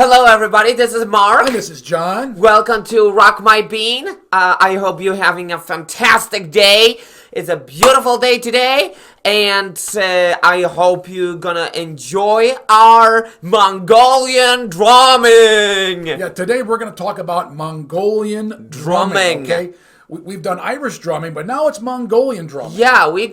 Hello everybody, this is Mark. And this is John. Welcome to Rock My Bean. I hope you're having a fantastic day. It's a beautiful day today, and I hope you're gonna enjoy our Mongolian drumming. Yeah, today we're gonna talk about Mongolian drumming. Okay, we've done Irish drumming, but now it's Mongolian drumming. Yeah, we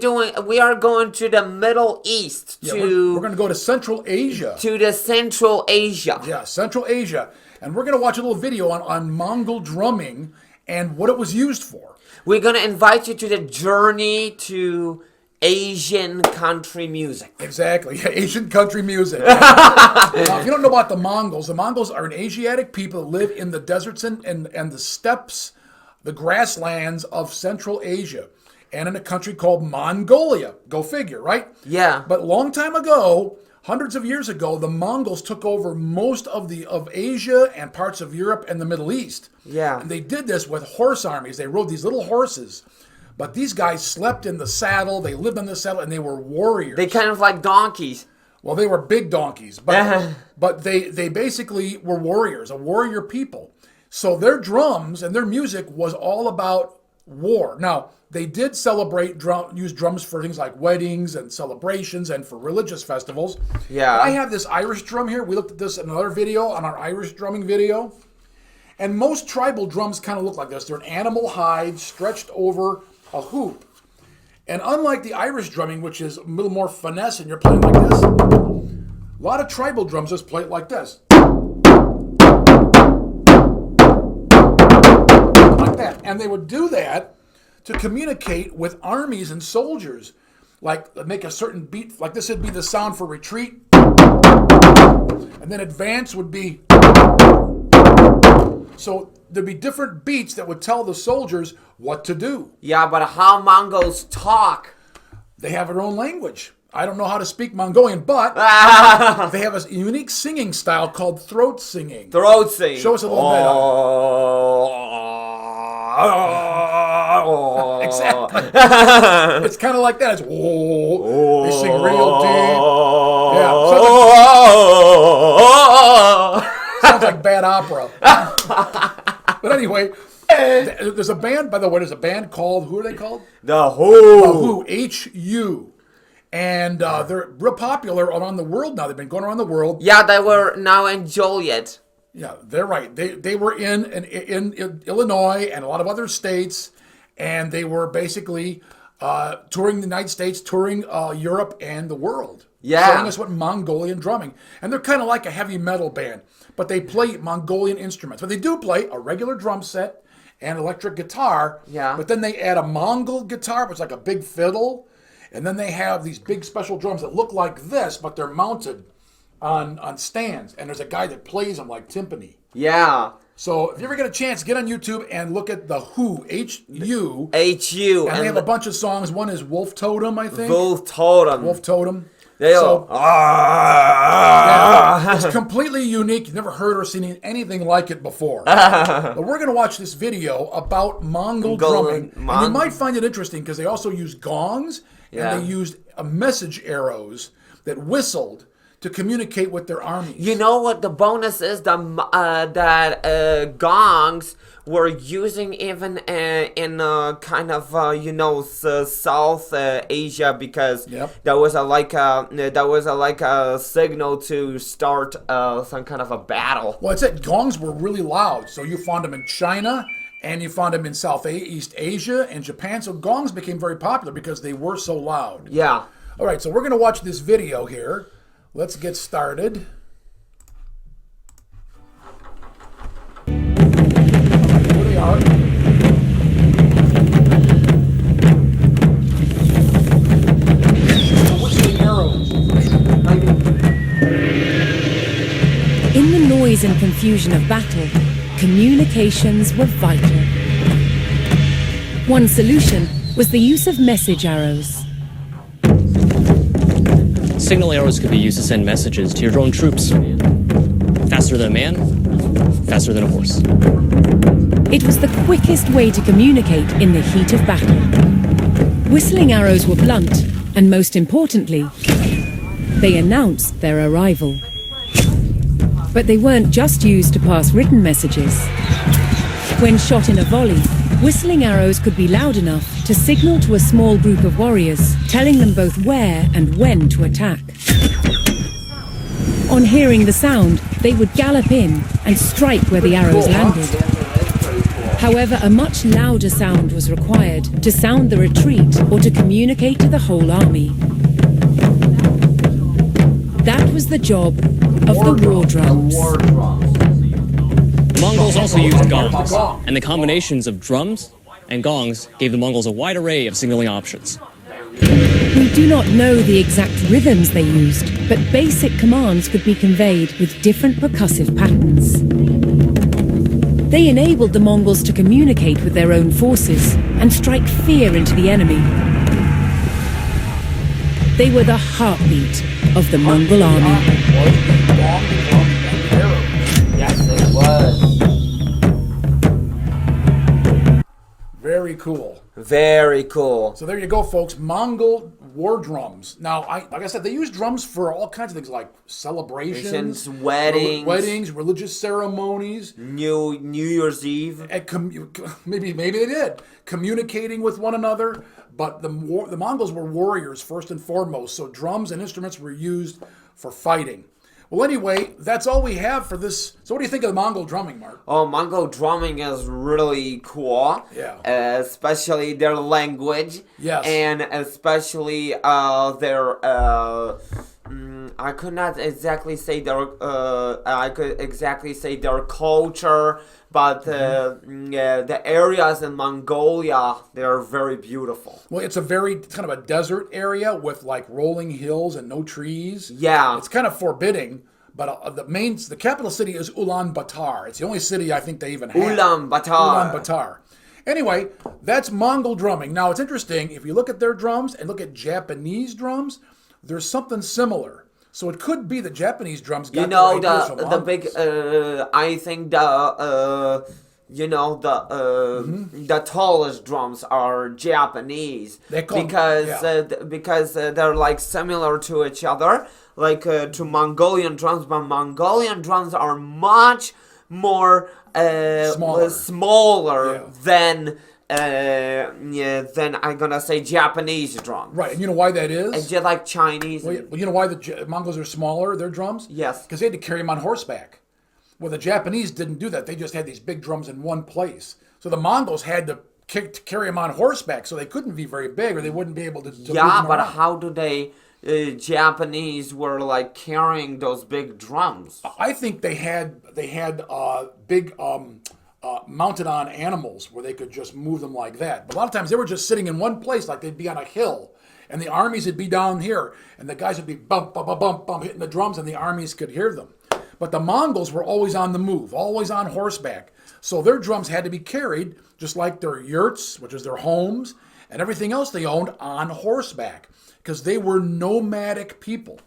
are going to the Middle East. We're gonna go to Central Asia. To the Central Asia. Yeah, Central Asia, and we're gonna watch a little video on Mongol drumming and what it was used for. We're gonna invite you to the journey to Asian country music. Exactly, Asian country music. Now, if you don't know about the Mongols are an Asiatic people that live in the deserts and the steppes, the grasslands of Central Asia, and in a country called Mongolia. Go figure, right? Yeah. But long time ago, hundreds of years ago, the Mongols took over most of Asia and parts of Europe and the Middle East. Yeah. And they did this with horse armies. They rode these little horses. But these guys slept in the saddle, they lived in the saddle, and they were warriors. They kind of like donkeys. Well, they were big donkeys, but they basically were warriors, a warrior people. So their drums and their music was all about war. Now, they did use drums for things like weddings and celebrations and for religious festivals. Yeah. I have this Irish drum here. We looked at this in another video, on our Irish drumming video. And most tribal drums kind of look like this. They're an animal hide stretched over a hoop. And unlike the Irish drumming, which is a little more finesse and you're playing like this, a lot of tribal drums just play it like this. That. And they would do that to communicate with armies and soldiers, like make a certain beat, like this would be the sound for retreat, and then advance would be, so there'd be different beats that would tell the soldiers what to do. Yeah, but how Mongols talk? They have their own language. I don't know how to speak Mongolian, but they have a unique singing style called throat singing. Throat singing. Show us a little bit of it. Exactly. It's kind of like that. It's they sing real deep. Yeah. Sounds like bad opera. But anyway, there's a band, by the way, called, who are they called? The Who. The Who, H-U. And they're real popular around the world now. They've been going around the world. Yeah, they were now in Joliet. Yeah, they're right. They were in Illinois and a lot of other states, and they were basically touring the United States, touring Europe and the world. Yeah. Showing us what Mongolian drumming. And they're kind of like a heavy metal band, but they play Mongolian instruments. But they do play a regular drum set and electric guitar. Yeah. But then they add a Mongol guitar, which is like a big fiddle. And then they have these big special drums that look like this, but they're mounted on stands, and there's a guy that plays them like timpani. Yeah. So if you ever get a chance, get on YouTube and look at the Who, H-U. H-U. And they have a bunch of songs. One is Wolf Totem, I think. Wolf Totem. Wolf Totem. They so, yeah, it's completely unique. You've never heard or seen anything like it before. But we're going to watch this video about Mongol drumming. And you might find it interesting because they also used gongs, and they used message arrows that whistled to communicate with their armies. You know what the bonus is? That gongs were using even in kind of South Asia, because that was a signal to start some kind of a battle. Well, it's that gongs were really loud, so you found them in China. And you found them in Southeast Asia and Japan. So gongs became very popular because they were so loud. Yeah. All right, so we're going to watch this video here. Let's get started. Here they are. Whistling arrows. In the noise and confusion of battle, communications were vital. One solution was the use of message arrows. Signal arrows could be used to send messages to your own troops. Faster than a man, faster than a horse. It was the quickest way to communicate in the heat of battle. Whistling arrows were blunt, and most importantly, they announced their arrival. But they weren't just used to pass written messages. When shot in a volley, whistling arrows could be loud enough to signal to a small group of warriors, telling them both where and when to attack. On hearing the sound, they would gallop in and strike where the arrows landed. However, a much louder sound was required to sound the retreat or to communicate to the whole army. That was the job of the war drums. The Mongols also used gongs, and the combinations of drums and gongs gave the Mongols a wide array of signaling options. We do not know the exact rhythms they used, but basic commands could be conveyed with different percussive patterns. They enabled the Mongols to communicate with their own forces and strike fear into the enemy. They were the heartbeat of the Mongol army. Yes, it was. Very cool. Very cool. So there you go, folks. Mongol war drums. Now, like I said, they use drums for all kinds of things like celebrations, Weddings, religious ceremonies, New Year's Eve. Maybe they did communicating with one another. But the Mongols were warriors first and foremost, so drums and instruments were used for fighting. Well, anyway, that's all we have for this. So what do you think of the Mongol drumming, Mark? Oh, Mongol drumming is really cool. Yeah. Especially their language. Yes. And especially their I could not exactly say their I could exactly say their culture, but the areas in Mongolia, they are very beautiful. Well, it's kind of a desert area with like rolling hills and no trees. Yeah. It's kind of forbidding, but the capital city is Ulaanbaatar. It's the only city I think they even have. Ulaanbaatar. Anyway, that's Mongol drumming. Now, it's interesting, if you look at their drums and look at Japanese drums, there's something similar. So it could be the Japanese drums got the big I think the tallest drums are Japanese because they're like similar to each other, like to Mongolian drums, but Mongolian drums are much more smaller than I'm gonna say Japanese drums. Right, and you know why that is? It's just like Chinese. Well, you know why the Mongols are smaller, their drums? Yes. Because they had to carry them on horseback. Well, the Japanese didn't do that. They just had these big drums in one place. So the Mongols had to carry them on horseback, so they couldn't be very big, or they wouldn't be able to move them but around. how do they... Japanese were like carrying those big drums? I think they had big mounted on animals where they could just move them like that. But a lot of times they were just sitting in one place, like they'd be on a hill, and the armies would be down here, and the guys would be bump, bump, bump, bump, bump, hitting the drums, and the armies could hear them. But the Mongols were always on the move, always on horseback. So their drums had to be carried, just like their yurts, which is their homes, and everything else they owned, on horseback, because they were nomadic people.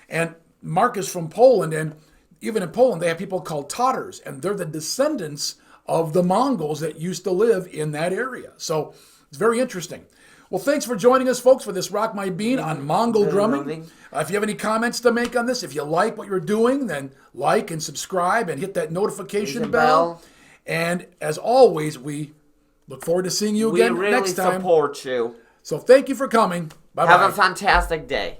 And Mark is from Poland, and even in Poland, they have people called Tatars, and they're the descendants of the Mongols that used to live in that area. So it's very interesting. Well, thanks for joining us, folks, for this Rock My Bean on Mongol drumming. If you have any comments to make on this, if you like what you're doing, then like and subscribe and hit that notification bell. And as always, we look forward to seeing you again next time. We really support you. So thank you for coming. Bye-bye. Have a fantastic day.